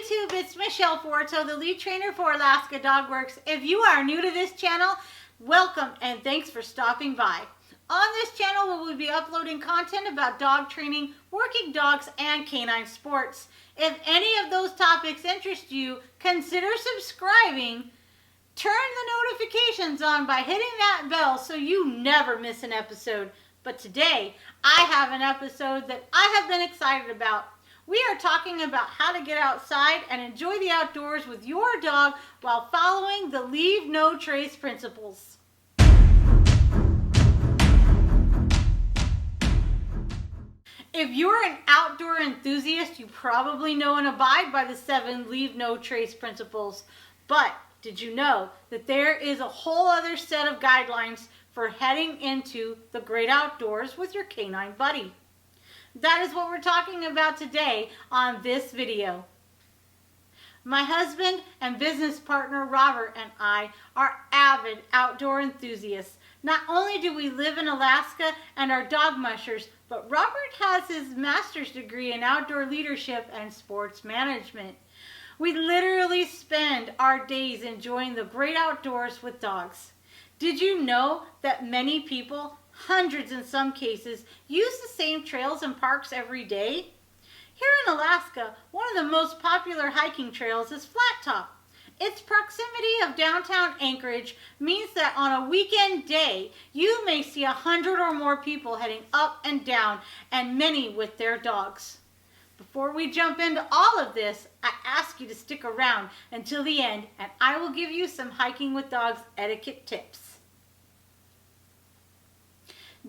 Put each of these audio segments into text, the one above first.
YouTube, it's Michele Forto, the lead trainer for Alaska Dog Works. If you are new to this channel, welcome and thanks for stopping by. On this channel, we will be uploading content about dog training, working dogs, and canine sports. If any of those topics interest you, consider subscribing. Turn the notifications on by hitting that bell so you never miss an episode. But today, I have an episode that I have been excited about. We are talking about how to get outside and enjoy the outdoors with your dog while following the Leave No Trace principles. If you're an outdoor enthusiast, you probably know and abide by the 7 Leave No Trace principles. But did you know that there is a whole other set of guidelines for heading into the great outdoors with your canine buddy? That is what we're talking about today on this video. My husband and business partner Robert and I are avid outdoor enthusiasts. Not only do we live in Alaska and are dog mushers, but Robert has his master's degree in outdoor leadership and sports management. We literally spend our days enjoying the great outdoors with dogs. Did you know that many people, hundreds in some cases, use the same trails and parks every day? Here in Alaska, one of the most popular hiking trails is Flat Top. Its proximity of downtown Anchorage means that on a weekend day, you may see 100 or more people heading up and down, and many with their dogs. Before we jump into all of this, I ask you to stick around until the end, and I will give you some hiking with dogs etiquette tips.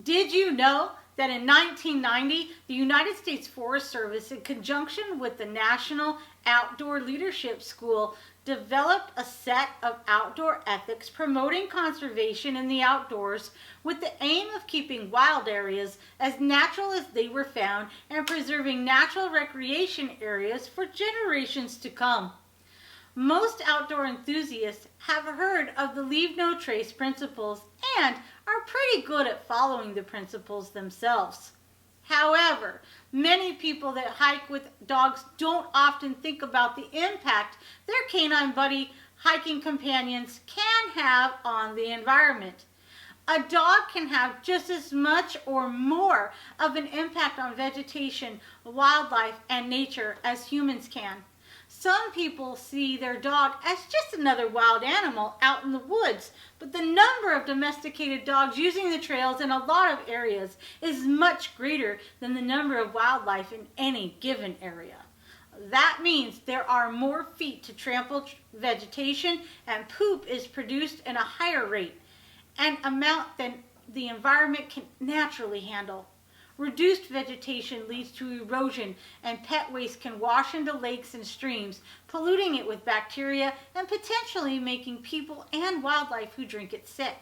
Did you know that in 1990, the United States Forest Service, in conjunction with the National Outdoor Leadership School, developed a set of outdoor ethics promoting conservation in the outdoors with the aim of keeping wild areas as natural as they were found and preserving natural recreation areas for generations to come? Most outdoor enthusiasts have heard of the Leave No Trace principles and are pretty good at following the principles themselves. However, many people that hike with dogs don't often think about the impact their canine buddy hiking companions can have on the environment. A dog can have just as much or more of an impact on vegetation, wildlife, and nature as humans can. Some people see their dog as just another wild animal out in the woods, but the number of domesticated dogs using the trails in a lot of areas is much greater than the number of wildlife in any given area. That means there are more feet to trample vegetation, and poop is produced in a higher rate, an amount than the environment can naturally handle. Reduced vegetation leads to erosion, and pet waste can wash into lakes and streams, polluting it with bacteria and potentially making people and wildlife who drink it sick.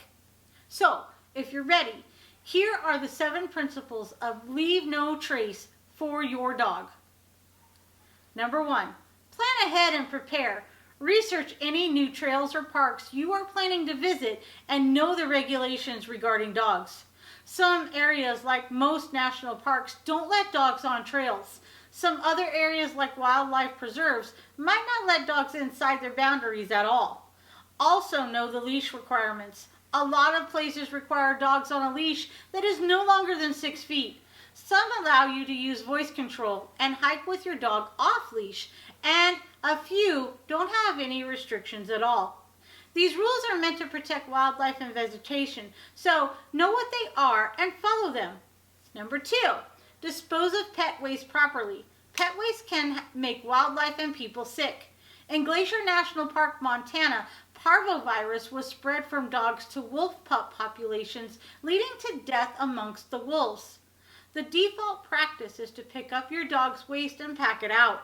So, if you're ready, here are the 7 principles of Leave No Trace for your dog. Number 1, plan ahead and prepare. Research any new trails or parks you are planning to visit and know the regulations regarding dogs. Some areas, like most national parks, don't let dogs on trails. Some other areas, like wildlife preserves, might not let dogs inside their boundaries at all. Also know the leash requirements. A lot of places require dogs on a leash that is no longer than 6 feet. Some allow you to use voice control and hike with your dog off leash, and a few don't have any restrictions at all. These rules are meant to protect wildlife and vegetation, so know what they are and follow them. Number 2, dispose of pet waste properly. Pet waste can make wildlife and people sick. In Glacier National Park, Montana, parvovirus was spread from dogs to wolf pup populations, leading to death amongst the wolves. The default practice is to pick up your dog's waste and pack it out.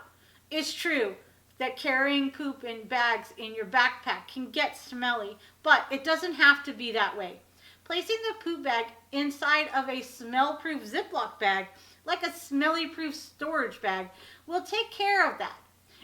It's true that carrying poop in bags in your backpack can get smelly, but it doesn't have to be that way. Placing the poop bag inside of a smell-proof Ziploc bag, like a smelly-proof storage bag, will take care of that.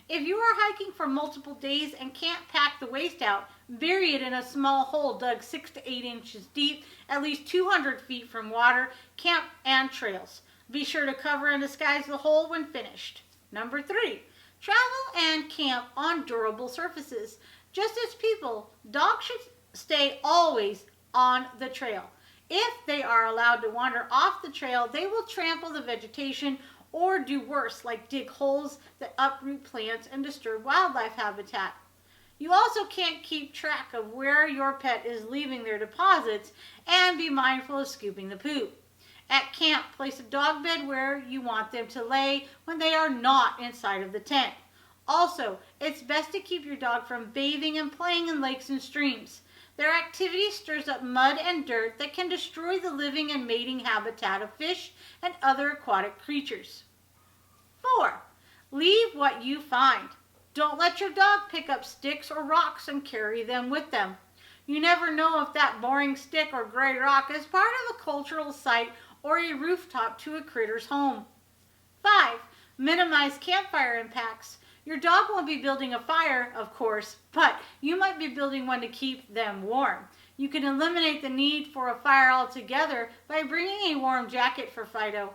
If you are hiking for multiple days and can't pack the waste out, bury it in a small hole dug 6 to 8 inches deep, at least 200 feet from water, camp, and trails. Be sure to cover and disguise the hole when finished. Number 3, Travel and camp on durable surfaces. Just as people, dogs should stay always on the trail. If they are allowed to wander off the trail, they will trample the vegetation or do worse, like dig holes that uproot plants and disturb wildlife habitat. You also can't keep track of where your pet is leaving their deposits and be mindful of scooping the poop. At camp, place a dog bed where you want them to lay when they are not inside of the tent. Also, it's best to keep your dog from bathing and playing in lakes and streams. Their activity stirs up mud and dirt that can destroy the living and mating habitat of fish and other aquatic creatures. 4. Leave what you find. Don't let your dog pick up sticks or rocks and carry them with them. You never know if that boring stick or gray rock is part of a cultural site or a rooftop to a critter's home. 5. Minimize campfire impacts. Your dog won't be building a fire, of course, but you might be building one to keep them warm. You can eliminate the need for a fire altogether by bringing a warm jacket for Fido.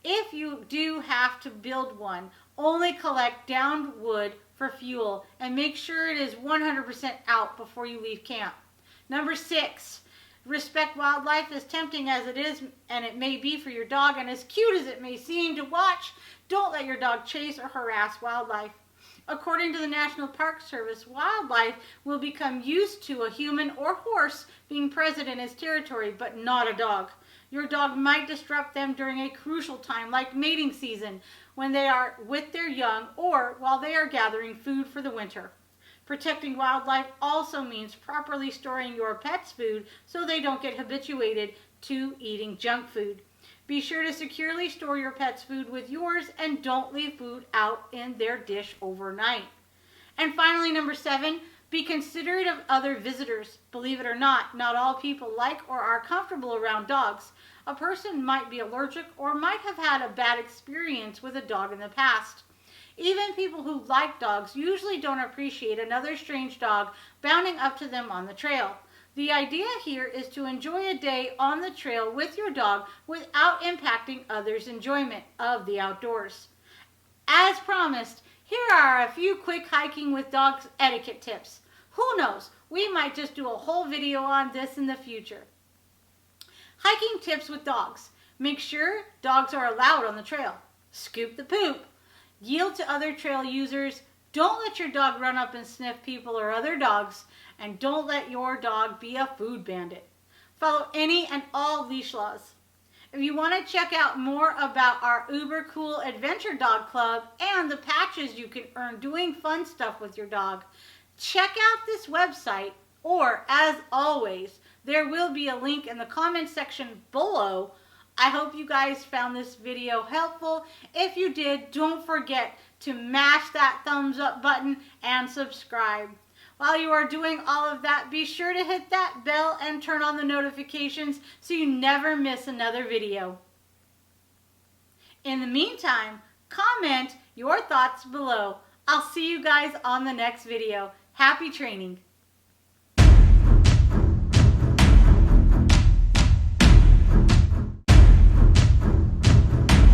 If you do have to build one, only collect downed wood for fuel and make sure it is 100% out before you leave camp. Number 6, respect wildlife. As tempting as it is, and it may be for your dog, and as cute as it may seem to watch, don't let your dog chase or harass wildlife. According to the National Park Service, wildlife will become used to a human or horse being present in its territory, but not a dog. Your dog might disrupt them during a crucial time like mating season, when they are with their young, or while they are gathering food for the winter. Protecting wildlife also means properly storing your pet's food so they don't get habituated to eating junk food. Be sure to securely store your pet's food with yours and don't leave food out in their dish overnight. And finally, number 7, be considerate of other visitors. Believe it or not all people like or are comfortable around dogs. A person might be allergic or might have had a bad experience with a dog in the past. Even people who like dogs usually don't appreciate another strange dog bounding up to them on the trail. The idea here is to enjoy a day on the trail with your dog without impacting others' enjoyment of the outdoors. As promised, here are a few quick hiking with dogs etiquette tips. Who knows, we might just do a whole video on this in the future. Hiking tips with dogs. Make sure dogs are allowed on the trail. Scoop the poop. Yield to other trail users. Don't let your dog run up and sniff people or other dogs. And don't let your dog be a food bandit. Follow any and all leash laws. If you want to check out more about our uber cool Adventure Dog Club and the patches you can earn doing fun stuff with your dog, check out this website, or as always, there will be a link in the comment section below. I hope you guys found this video helpful. If you did, don't forget to mash that thumbs up button and subscribe. While you are doing all of that, be sure to hit that bell and turn on the notifications so you never miss another video. In the meantime, comment your thoughts below. I'll see you guys on the next video. Happy training!